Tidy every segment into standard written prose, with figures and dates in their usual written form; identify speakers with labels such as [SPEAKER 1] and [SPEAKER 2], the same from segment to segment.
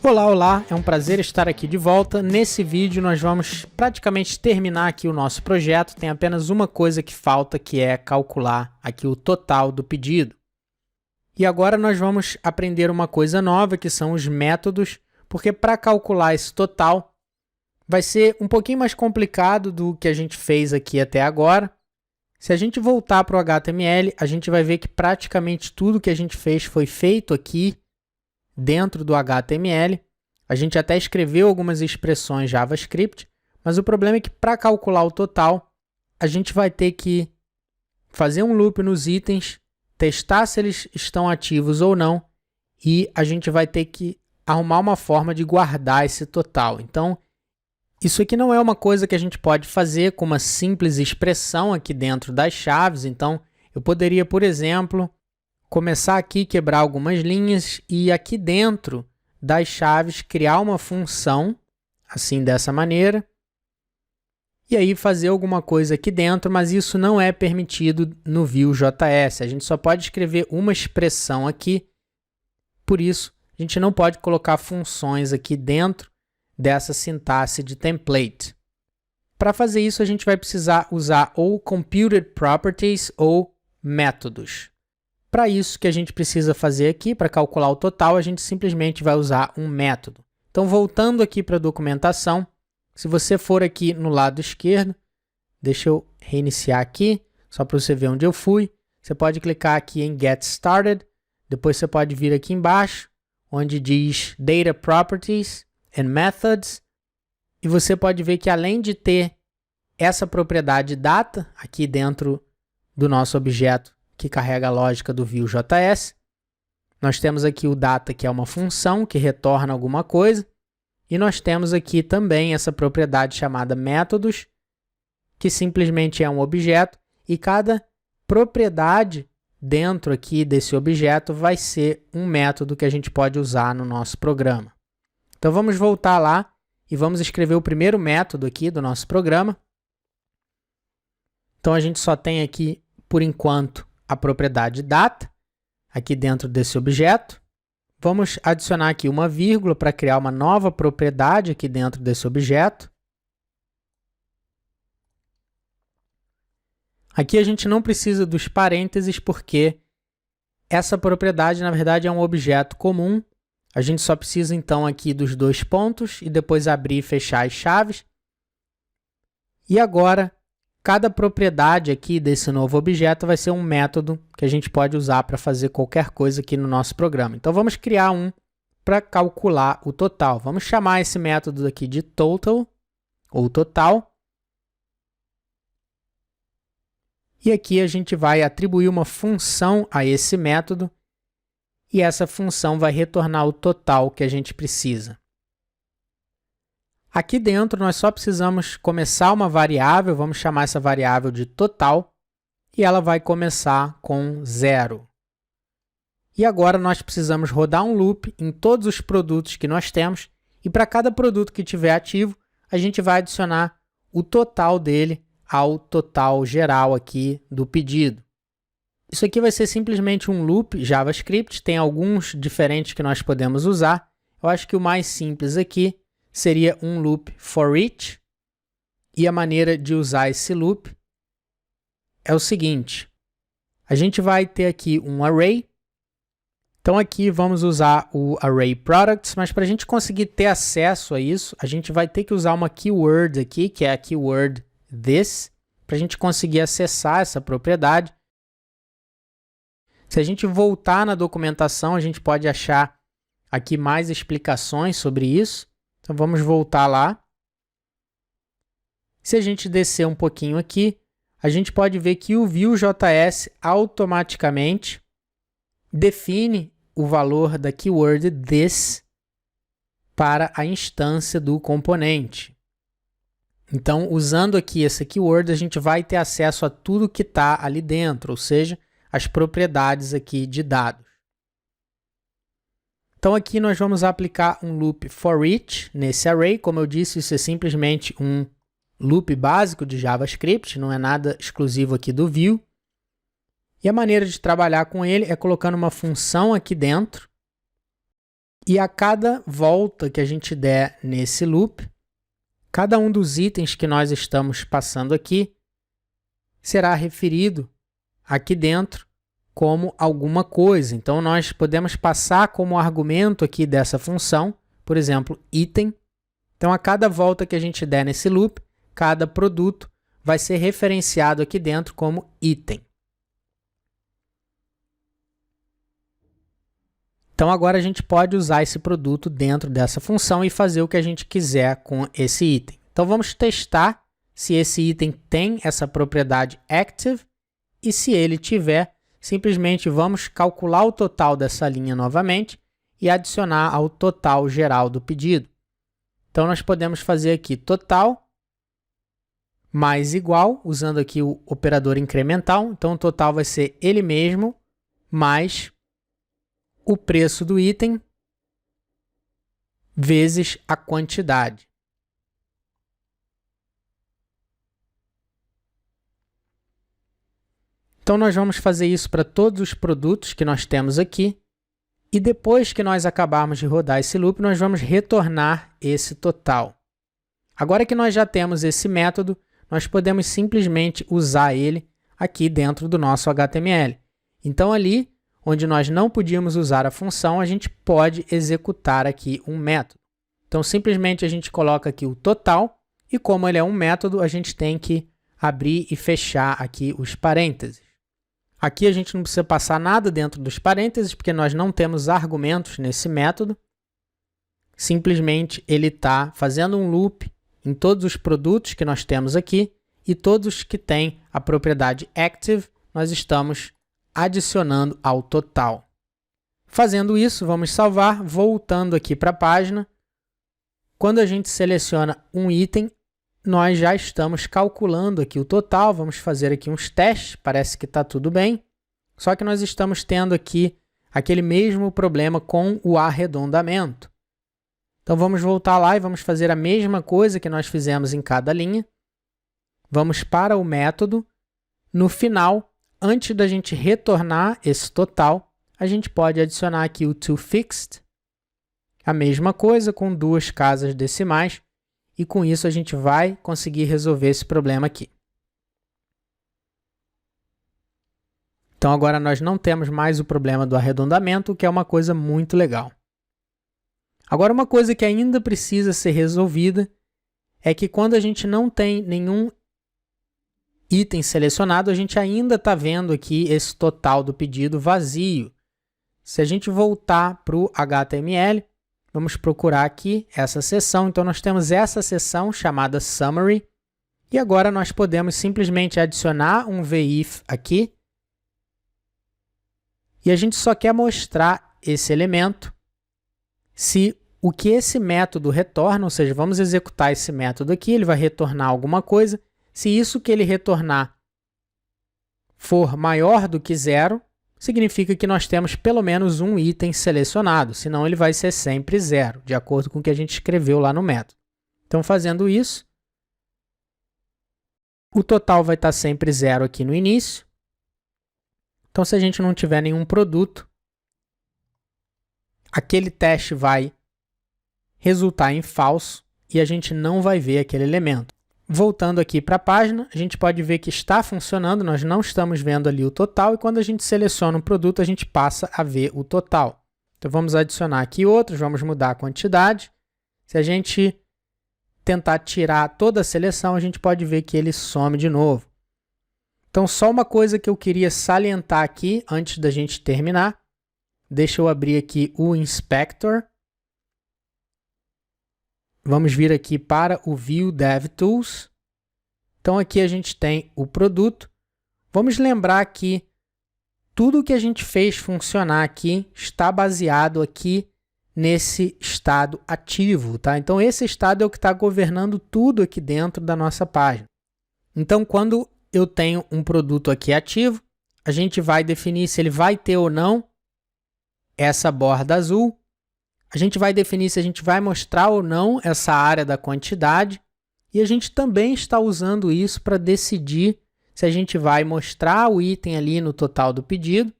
[SPEAKER 1] Olá, olá, é um prazer estar aqui de volta. Nesse vídeo nós vamos praticamente terminar aqui o nosso projeto. Tem apenas uma coisa que falta, que é calcular aqui o total do pedido. E agora nós vamos aprender uma coisa nova, que são os métodos, porque para calcular esse total vai ser um pouquinho mais complicado do que a gente fez aqui até agora. Se a gente voltar para o HTML, a gente vai ver que praticamente tudo que a gente fez foi feito aqui dentro do HTML. A gente até escreveu algumas expressões JavaScript, mas o problema é que para calcular o total, a gente vai ter que fazer um loop nos itens, testar se eles estão ativos ou não, e a gente vai ter que arrumar uma forma de guardar esse total. Então, isso aqui não é uma coisa que a gente pode fazer com uma simples expressão aqui dentro das chaves. Então, eu poderia, por exemplo, começar aqui, quebrar algumas linhas e aqui dentro das chaves criar uma função, assim dessa maneira, e aí fazer alguma coisa aqui dentro, mas isso não é permitido no Vue.js. A gente só pode escrever uma expressão aqui, por isso a gente não pode colocar funções aqui dentro dessa sintaxe de template. Para fazer isso, a gente vai precisar usar ou Computed Properties ou métodos. Para isso que a gente precisa fazer aqui, para calcular o total, a gente simplesmente vai usar um método. Então, voltando aqui para a documentação, se você for aqui no lado esquerdo, deixa eu reiniciar aqui, só para você ver onde eu fui. Você pode clicar aqui em Get Started, depois você pode vir aqui embaixo, onde diz Data Properties and Methods, e você pode ver que além de ter essa propriedade data aqui dentro do nosso objeto que carrega a lógica do Vue.js, nós temos aqui o data, que é uma função que retorna alguma coisa, e nós temos aqui também essa propriedade chamada métodos, que simplesmente é um objeto, e cada propriedade dentro aqui desse objeto vai ser um método que a gente pode usar no nosso programa. Então vamos voltar lá e vamos escrever o primeiro método aqui do nosso programa. Então a gente só tem aqui, por enquanto, a propriedade data, aqui dentro desse objeto. Vamos adicionar aqui uma vírgula para criar uma nova propriedade aqui dentro desse objeto. Aqui a gente não precisa dos parênteses porque essa propriedade, na verdade, é um objeto comum. A gente só precisa, então, aqui dos dois pontos e depois abrir e fechar as chaves. E agora, cada propriedade aqui desse novo objeto vai ser um método que a gente pode usar para fazer qualquer coisa aqui no nosso programa. Então, vamos criar um para calcular o total. Vamos chamar esse método aqui de total, ou total. E aqui a gente vai atribuir uma função a esse método, e essa função vai retornar o total que a gente precisa. Aqui dentro nós só precisamos começar uma variável, vamos chamar essa variável de total, e ela vai começar com 0. E agora nós precisamos rodar um loop em todos os produtos que nós temos, e para cada produto que tiver ativo, a gente vai adicionar o total dele ao total geral aqui do pedido. Isso aqui vai ser simplesmente um loop JavaScript, tem alguns diferentes que nós podemos usar. Eu acho que o mais simples aqui seria um loop for each, e a maneira de usar esse loop é o seguinte: a gente vai ter aqui um array, então aqui vamos usar o array products, mas para a gente conseguir ter acesso a isso, a gente vai ter que usar uma keyword aqui, que é a keyword this, para a gente conseguir acessar essa propriedade. Se a gente voltar na documentação, a gente pode achar aqui mais explicações sobre isso. Então vamos voltar lá. Se a gente descer um pouquinho aqui, a gente pode ver que o Vue.js automaticamente define o valor da keyword this para a instância do componente. Então, usando aqui essa keyword, a gente vai ter acesso a tudo que está ali dentro, ou seja, as propriedades aqui de dados. Então aqui nós vamos aplicar um loop for each nesse array. Como eu disse, isso é simplesmente um loop básico de JavaScript, não é nada exclusivo aqui do Vue. E a maneira de trabalhar com ele é colocando uma função aqui dentro, E a cada volta que a gente der nesse loop, cada um dos itens que nós estamos passando aqui será referido aqui dentro como alguma coisa. Então, nós podemos passar como argumento aqui dessa função, por exemplo, item. Então, a cada volta que a gente der nesse loop, cada produto vai ser referenciado aqui dentro como item. Então, agora a gente pode usar esse produto dentro dessa função e fazer o que a gente quiser com esse item. Então, vamos testar se esse item tem essa propriedade active e se ele tiver, simplesmente vamos calcular o total dessa linha novamente e adicionar ao total geral do pedido. Então, nós podemos fazer aqui total mais igual, usando aqui o operador incremental. Então, o total vai ser ele mesmo mais o preço do item vezes a quantidade. Então, nós vamos fazer isso para todos os produtos que nós temos aqui. E depois que nós acabarmos de rodar esse loop, nós vamos retornar esse total. Agora que nós já temos esse método, nós podemos simplesmente usar ele aqui dentro do nosso HTML. Então, ali onde nós não podíamos usar a função, a gente pode executar aqui um método. Então, simplesmente a gente coloca aqui o total e como ele é um método, a gente tem que abrir e fechar aqui os parênteses. Aqui a gente não precisa passar nada dentro dos parênteses, porque nós não temos argumentos nesse método. Simplesmente ele está fazendo um loop em todos os produtos que nós temos aqui e todos que têm a propriedade active, nós estamos adicionando ao total. Fazendo isso, vamos salvar, voltando aqui para a página. Quando a gente seleciona um item, nós já estamos calculando aqui o total, vamos fazer aqui uns testes, parece que está tudo bem, só que nós estamos tendo aqui aquele mesmo problema com o arredondamento. Então vamos voltar lá e vamos fazer a mesma coisa que nós fizemos em cada linha. Vamos para o método. No final, antes da gente retornar esse total, a gente pode adicionar aqui o toFixed, a mesma coisa com duas casas decimais, e com isso a gente vai conseguir resolver esse problema aqui. Então agora nós não temos mais o problema do arredondamento, o que é uma coisa muito legal. Agora uma coisa que ainda precisa ser resolvida é que quando a gente não tem nenhum item selecionado, a gente ainda está vendo aqui esse total do pedido vazio. Se a gente voltar para o HTML, vamos procurar aqui essa seção. Então, nós temos essa seção chamada Summary. E agora nós podemos simplesmente adicionar um VIF aqui. E a gente só quer mostrar esse elemento se o que esse método retorna, ou seja, vamos executar esse método aqui, ele vai retornar alguma coisa. Se isso que ele retornar for maior do que 0, significa que nós temos pelo menos um item selecionado, senão ele vai ser sempre 0, de acordo com o que a gente escreveu lá no método. Então, fazendo isso, o total vai estar sempre 0 aqui no início. Então, se a gente não tiver nenhum produto, aquele teste vai resultar em falso e a gente não vai ver aquele elemento. Voltando aqui para a página, a gente pode ver que está funcionando, nós não estamos vendo ali o total, e quando a gente seleciona um produto, a gente passa a ver o total. Então vamos adicionar aqui outros, vamos mudar a quantidade. Se a gente tentar tirar toda a seleção, a gente pode ver que ele some de novo. Então só uma coisa que eu queria salientar aqui, antes da gente terminar. Deixa eu abrir aqui o Inspector. Vamos vir aqui para o View DevTools. Então aqui a gente tem o produto. Vamos lembrar que tudo que a gente fez funcionar aqui está baseado aqui nesse estado ativo, tá? Então esse estado é o que está governando tudo aqui dentro da nossa página. Então quando eu tenho um produto aqui ativo, a gente vai definir se ele vai ter ou não essa borda azul. A gente vai definir se a gente vai mostrar ou não essa área da quantidade. E a gente também está usando isso para decidir se a gente vai mostrar o item ali no total do pedido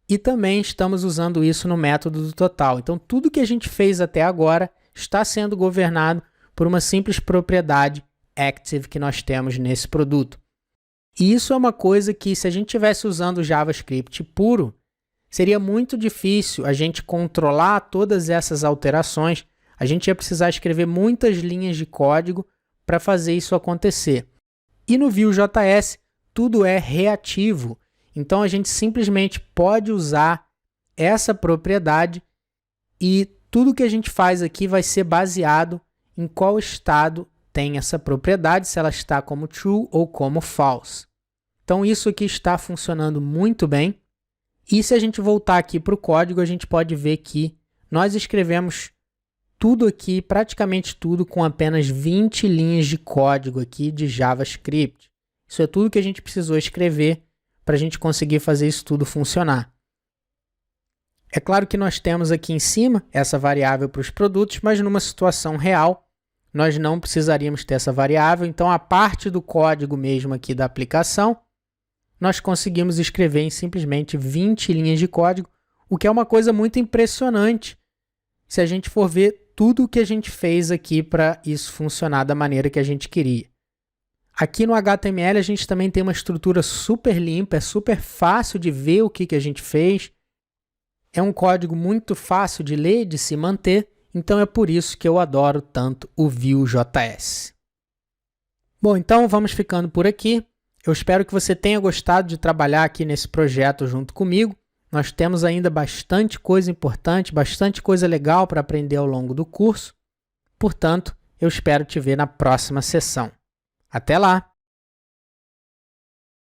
[SPEAKER 1] E também estamos usando isso no método do total. Então, tudo que a gente fez até agora está sendo governado por uma simples propriedade active que nós temos nesse produto. E isso é uma coisa que, se a gente estivesse usando o JavaScript puro, seria muito difícil a gente controlar todas essas alterações. A gente ia precisar escrever muitas linhas de código para fazer isso acontecer. E no Vue.js, tudo é reativo. Então, a gente simplesmente pode usar essa propriedade e tudo que a gente faz aqui vai ser baseado em qual estado tem essa propriedade, se ela está como true ou como false. Então, isso aqui está funcionando muito bem. E se a gente voltar aqui para o código, a gente pode ver que nós escrevemos tudo aqui, praticamente tudo, com apenas 20 linhas de código aqui de JavaScript. Isso é tudo que a gente precisou escrever para a gente conseguir fazer isso tudo funcionar. É claro que nós temos aqui em cima essa variável para os produtos, mas numa situação real, nós não precisaríamos ter essa variável. Então, a parte do código mesmo aqui da aplicação, nós conseguimos escrever em simplesmente 20 linhas de código, o que é uma coisa muito impressionante se a gente for ver tudo o que a gente fez aqui para isso funcionar da maneira que a gente queria. Aqui no HTML a gente também tem uma estrutura super limpa, é super fácil de ver o que a gente fez. É um código muito fácil de ler e de se manter, então é por isso que eu adoro tanto o Vue.js. Bom, então vamos ficando por aqui. Eu espero que você tenha gostado de trabalhar aqui nesse projeto junto comigo. Nós temos ainda bastante coisa importante, bastante coisa legal para aprender ao longo do curso. Portanto, eu espero te ver na próxima sessão. Até lá!